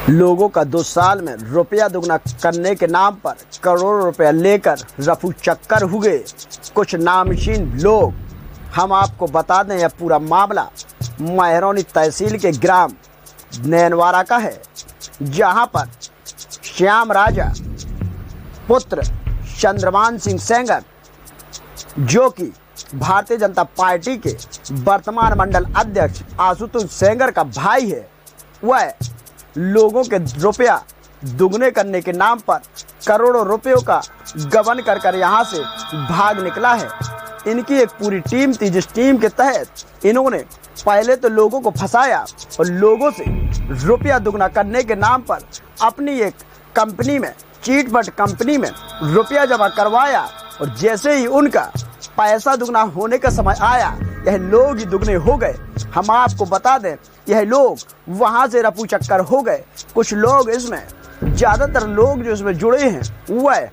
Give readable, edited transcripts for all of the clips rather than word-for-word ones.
लोगों का 2 साल में रुपया दुगना करने के नाम पर करोड़ों रुपया लेकर रफू चक्कर हुए कुछ नामचीन लोग। हम आपको बता दें यह पूरा मामला महरौनी तहसील के ग्राम नैनवारा का है, जहां पर श्याम राजा पुत्र चंद्रमान सिंह सेंगर, जो कि भारतीय जनता पार्टी के वर्तमान मंडल अध्यक्ष आशुतोष सेंगर का भाई है, वह लोगों के रुपया दुगने करने के नाम पर करोड़ों रुपयों का गबन कर यहाँ से भाग निकला है। इनकी एक पूरी टीम थी, जिस टीम के तहत इन्होंने पहले तो लोगों को फंसाया और लोगों से रुपया दुगना करने के नाम पर अपनी एक कंपनी में, चीटफंड कंपनी में रुपया जमा करवाया। और जैसे ही उनका पैसा दुगना होने का समय आया, यह लोग ही दुगने हो गए। हम आपको बता दें, यह लोग वहां से रफू चक्कर हो गए। कुछ लोग इसमें, ज़्यादातर लोग जो इसमें जुड़े हैं वह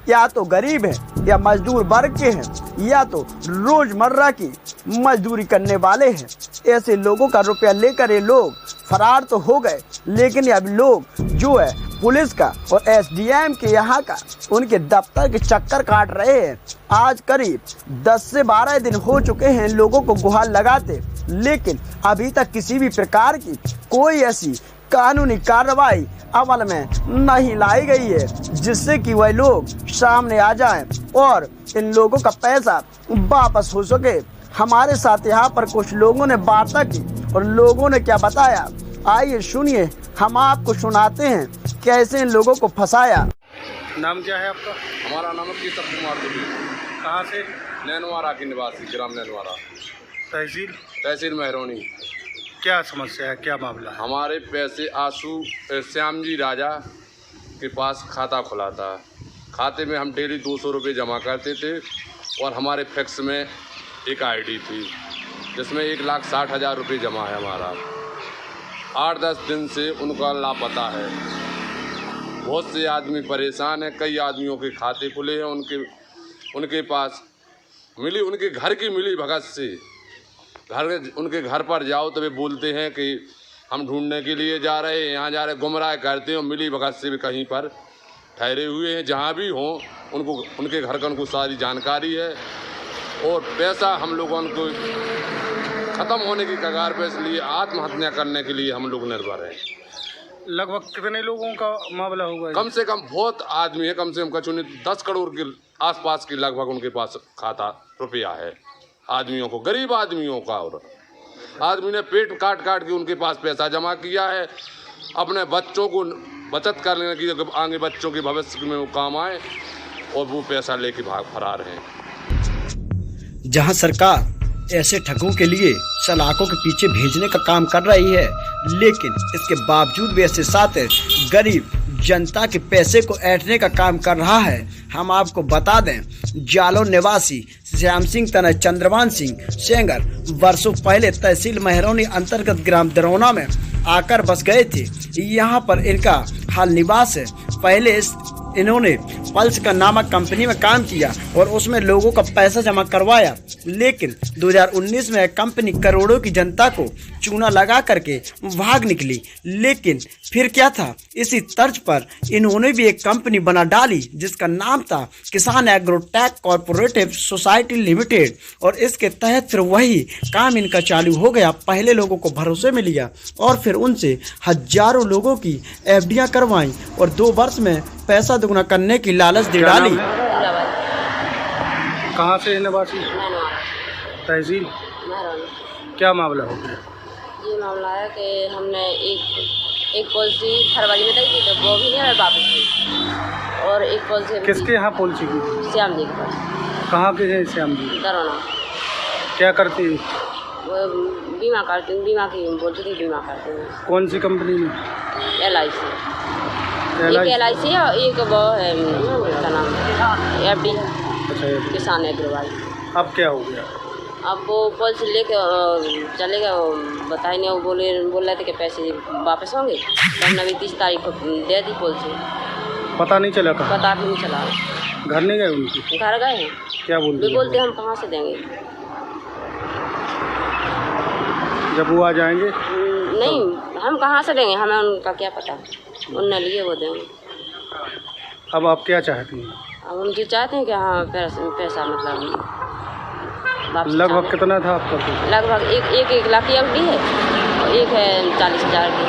या तो गरीब हैं या मजदूर वर्ग के हैं या तो रोजमर्रा की मजदूरी करने वाले हैं। ऐसे लोगों का रुपया लेकर ये लोग फरार तो हो गए, लेकिन अब लोग जो है पुलिस का और एसडीएम के यहाँ का उनके दफ्तर के चक्कर काट रहे हैं। आज करीब 10 से 12 दिन हो चुके हैं लोगों को गुहार लगाते, लेकिन अभी तक किसी भी प्रकार की कोई ऐसी कानूनी कार्रवाई अमल में नहीं लाई गई है जिससे कि वह लोग सामने आ जाएं और इन लोगों का पैसा वापस हो सके। हमारे साथ यहाँ पर कुछ लोगों ने वार्ता की और लोगों ने क्या बताया, आइए सुनिए, हम आपको सुनाते हैं कैसे इन लोगों को फंसाया। नाम क्या है आपका? हमारा नाम है किशोर कुमार देवी। कहाँ से? नैनवारा की निवासी, ग्राम नैनवारा, तहसील महरौनी। क्या समस्या है, क्या मामला है? हमारे पैसे श्याम जी राजा के पास खाता खुला था। खाते में हम डेली 200 रुपये जमा करते थे और हमारे फैक्स में एक आईडी थी जिसमें 1,60,000 रुपये जमा है हमारा। 8-10 दिन से उनका लापता है। बहुत से आदमी परेशान हैं। कई आदमियों के खाते खुले हैं उनके पास मिली, उनके घर की मिली भगत से उनके घर पर जाओ तो वे बोलते हैं कि हम ढूंढने के लिए जा रहे हैं, यहाँ जा रहे, गुमराह करते हैं। मिली भगत से भी कहीं पर ठहरे हुए हैं, जहाँ भी हों उनको उनके घर का उनको सारी जानकारी है और पैसा हम लोगों को ख़त्म होने की कगार पर, इसलिए आत्महत्या करने के लिए हम लोग निर्भर हैं। लगभग कितने लोगों का मामला होगा? कम से कम बहुत आदमी है, कम से कम कचुने 10 करोड़ के आसपास की लगभग उनके पास खाता रुपया है आदमियों को, गरीब आदमियों का। और आदमी ने पेट काट के उनके पास पैसा जमा किया है अपने बच्चों को बचत करने की, आगे बच्चों के भविष्य में वो काम आए, और वो पैसा लेके भाग फरार हैं। जहां सरकार ऐसे ठगों के लिए सलाखों के पीछे भेजने का काम कर रही है, लेकिन इसके बावजूद भी ऐसे साथ गरीब जनता के पैसे को ऐंठने का काम कर रहा है। हम आपको बता दें, जालौन निवासी श्याम सिंह तनय चंद्रमान सिंह सेंगर वर्षों पहले तहसील महरौनी अंतर्गत ग्राम दरौना में आकर बस गए थे। यहाँ पर इनका हाल निवास है। पहले इन्होंने पल्स का नामक कंपनी में काम किया और उसमें लोगों का पैसा जमा करवाया, लेकिन 2019 में कंपनी करोड़ों की जनता को चूना लगा करके भाग निकली। लेकिन फिर क्या था, इसी तर्ज पर इन्होंने भी एक कंपनी बना डाली जिसका नाम था किसान एग्रोटेक कॉर्पोरेटिव सोसाइटी लिमिटेड, और इसके तहत फिर वही काम इनका चालू हो गया। पहले लोगों को भरोसे में लिया और फिर उनसे हजारों लोगों की एफडियां करवाई और 2 वर्ष में पैसा दुगना करने की लालच दे डाली। कहाँ से निवासी? तहसील। क्या मामला हो गया? ये मामला है कि हमने एक पॉलिसी फरवरी में दी थी, तो वो भी नहीं हमें वापस हुई। और एक पॉलिसी किसके यहाँ पॉलिसी की? श्याम जी के पास। कहाँ के हैं श्याम जी? दरौना। क्या करती है? वो बीमा करती हूँ, बीमा की बोलती थी, बीमा करती हूँ। कौन सी कंपनी में? LIC। एक LIC है और एक वो है, क्या नाम है, FD। अच्छा, किसान एग्रोवाई। अब क्या हो गया? अब वो पॉलिसी लेके चले गए, बताए नहीं। वो बोल रहे थे कि पैसे वापस होंगे, तो हमने अभी 30 तारीख को दे दी पॉलिसी। पता नहीं चला? कहाँ? पता भी नहीं चला। घर नहीं गए उनके? घर गए हैं। क्या बोलते? बोलते हम कहाँ से देंगे, जब वो आ जाएंगे नहीं हम कहाँ से देंगे, हमें उनका क्या पता। उनने लिए वो देंगे। अब आप क्या चाहती हैं? अब हम जो चाहते हैं कि हाँ पैसा मतलब वापस लगभग कितना था आपका पैसा? लगभग एक लाख की एफडी है और एक है 40,000 की।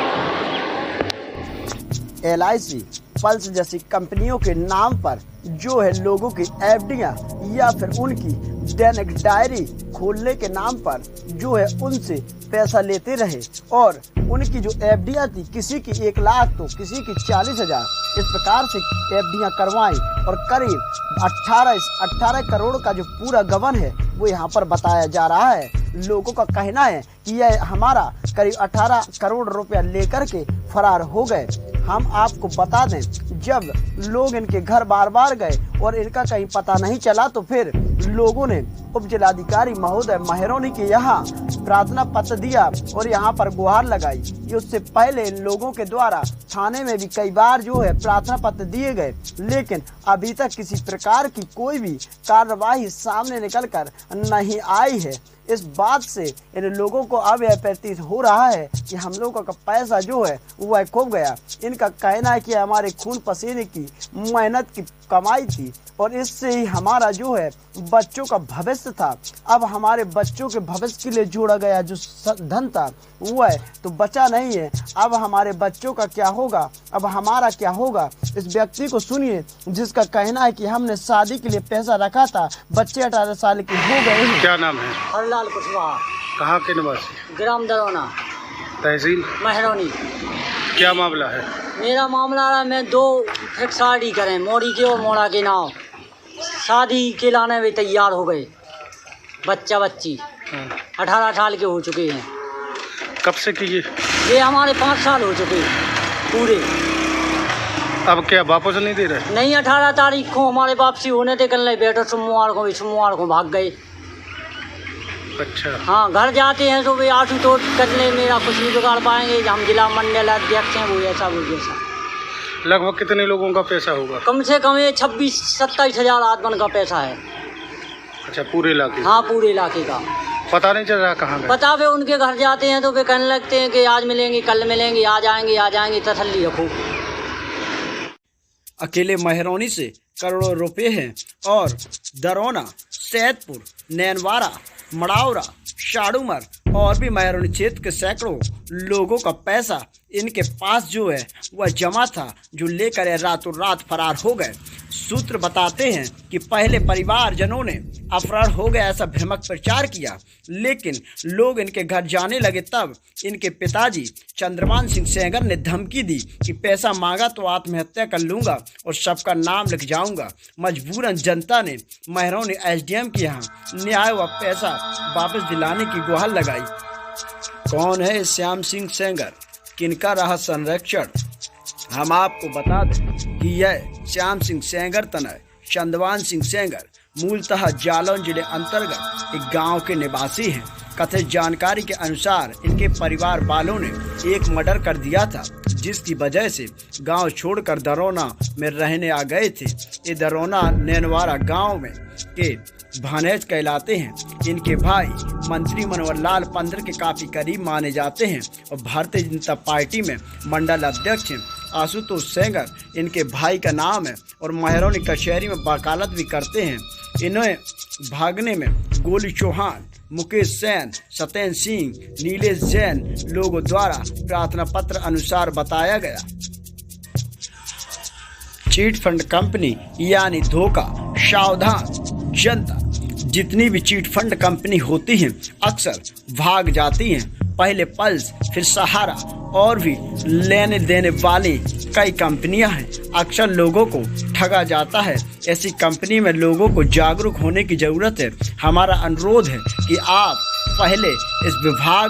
LIC पल्स जैसी कंपनियों के नाम पर जो है लोगों की एफडियां या फिर उनकी दैनिक डायरी खोलने के नाम पर जो है उनसे पैसा लेते रहे और उनकी जो एफडियां थी किसी की 1 लाख तो किसी की 40,000 इस प्रकार से एफडियां करवाई और करीब 18 करोड़ का जो पूरा गबन है वो यहाँ पर बताया जा रहा है। लोगों का कहना है कि यह हमारा करीब 18 करोड़ रुपया लेकर के फरार हो गए। हम आपको बता दें जब लोग इनके घर बार बार गए और इनका कहीं पता नहीं चला तो फिर लोगों ने उप जिलाधिकारी महोदय महरौनी के यहाँ प्रार्थना पत्र दिया और यहाँ पर गुहार लगाई। उससे पहले इन लोगों के द्वारा थाने में भी कई बार जो है प्रार्थना पत्र दिए गए, लेकिन अभी तक किसी प्रकार की कोई भी कार्रवाई सामने निकल कर नहीं आई है। इस बात से इन लोगों को अब यह प्रतीत हो रहा है कि हम लोगों का पैसा जो है वह खो गया। इनका कहना है कि हमारे खून पसीने की मेहनत की कमाई थी और इससे ही हमारा जो है बच्चों का भविष्य था। अब हमारे बच्चों के भविष्य के लिए जोड़ा गया जो धन था वह तो बचा नहीं है। अब हमारे बच्चों का क्या होगा, अब हमारा क्या होगा। इस व्यक्ति को सुनिए जिसका कहना है कि हमने शादी के लिए पैसा रखा था, बच्चे 18 साल के हो गए हैं। क्या नाम है? हरलाल कुशवाहा, कहाँ के निवासी? ग्राम दरौना, तहसील महरौनी। क्या मामला है? मेरा मामला है मैं 2 फिक्स शादी करें मोड़ी के और मोड़ा के नाम, शादी के लाने भी तैयार हो गए, बच्चा बच्ची 18 साल के हो चुके हैं। कब से किए? ये हमारे 5 साल हो चुके पूरे। अब क्या वापस नहीं दे रहे? नहीं, 18 तारीख को हमारे वापसी होने थे, कल नहीं बैठो, सोमवार को भाग गए। अच्छा। हाँ, घर जाते हैं तो वे आशुतोष करने मेरा कुछ नहीं बिगाड़ पाएंगे। हम जिला मंडल अध्यक्ष हैं, वो ऐसा वो जैसा। लगभग कितने लोगों का पैसा होगा? कम से कम ये 26-27 हज़ार आदमी का पैसा है। अच्छा, पूरे इलाके? हाँ, पूरे इलाके का। पता नहीं चल रहा कहाँ गए? पता वे उनके घर जाते हैं तो वे कहने लगते हैं कि आज मिलेंगे, कल मिलेंगे, आज आएंगे, तसल्ली रखो। अकेले महरौनी से करोड़ों रुपए हैं और दरौना, सैदपुर, नैनवारा, मड़ावरा, शाड़ूमर और भी महरौनी क्षेत्र के सैकड़ों लोगों का पैसा इनके पास जो है वह जमा था, जो लेकर रातों रात फरार हो गए। सूत्र बताते हैं कि पहले परिवारजनों ने अपहरण हो गया ऐसा भ्रामक प्रचार किया, लेकिन लोग इनके घर जाने लगे तब इनके पिताजी चंद्रमान सिंह सेंगर ने धमकी दी कि पैसा मांगा तो आत्महत्या कर लूंगा और सबका नाम लिख जाऊंगा। मजबूरन जनता ने महरौनी SDM के यहाँ न्याय व पैसा वापस दिलाने की गुहार लगाई। कौन है श्याम सिंह सेंगर, किनका रहा संरक्षण? हम आपको बता दें कि यह श्याम सिंह सेंगर तनय चंदवान सिंह सेंगर मूलतः जालौन जिले अंतर्गत एक गांव के निवासी हैं। कथित जानकारी के अनुसार इनके परिवार वालों ने एक मर्डर कर दिया था, जिसकी वजह से गांव छोड़कर दरौना में रहने आ गए थे। ये दरौना नैनवारा गांव में के भानेज कहलाते हैं। इनके भाई मंत्री मनोहर लाल पंद्र के काफी करीब माने जाते हैं और भारतीय जनता पार्टी में मंडल अध्यक्ष हैं। आशुतोष सेंगर इनके भाई का नाम है और महरौनी कचहरी में वकालत भी करते हैं। इन्हें भागने में गोली चौहान, मुकेश सेन, सत्येंद्र सिंह, नीलेश जैन लोगों द्वारा प्रार्थना पत्र अनुसार बताया गया। चीट फंड कंपनी यानी धोखा, सावधान जनता। जितनी भी चीट फंड कंपनी होती हैं अक्सर भाग जाती हैं। पहले पल्स, फिर सहारा और भी लेने देने वाली कई कंपनियां हैं। अक्सर लोगों को ठगा जाता है। ऐसी कंपनी में लोगों को जागरूक होने की ज़रूरत है। हमारा अनुरोध है कि आप पहले इस विभाग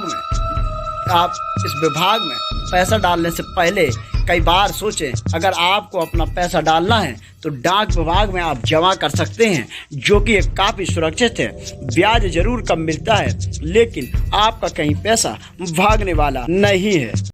में पैसा डालने से पहले कई बार सोचें। अगर आपको अपना पैसा डालना है तो डाक विभाग में आप जमा कर सकते हैं, जो कि काफ़ी सुरक्षित है। ब्याज जरूर कम मिलता है, लेकिन आपका कहीं पैसा भागने वाला नहीं है।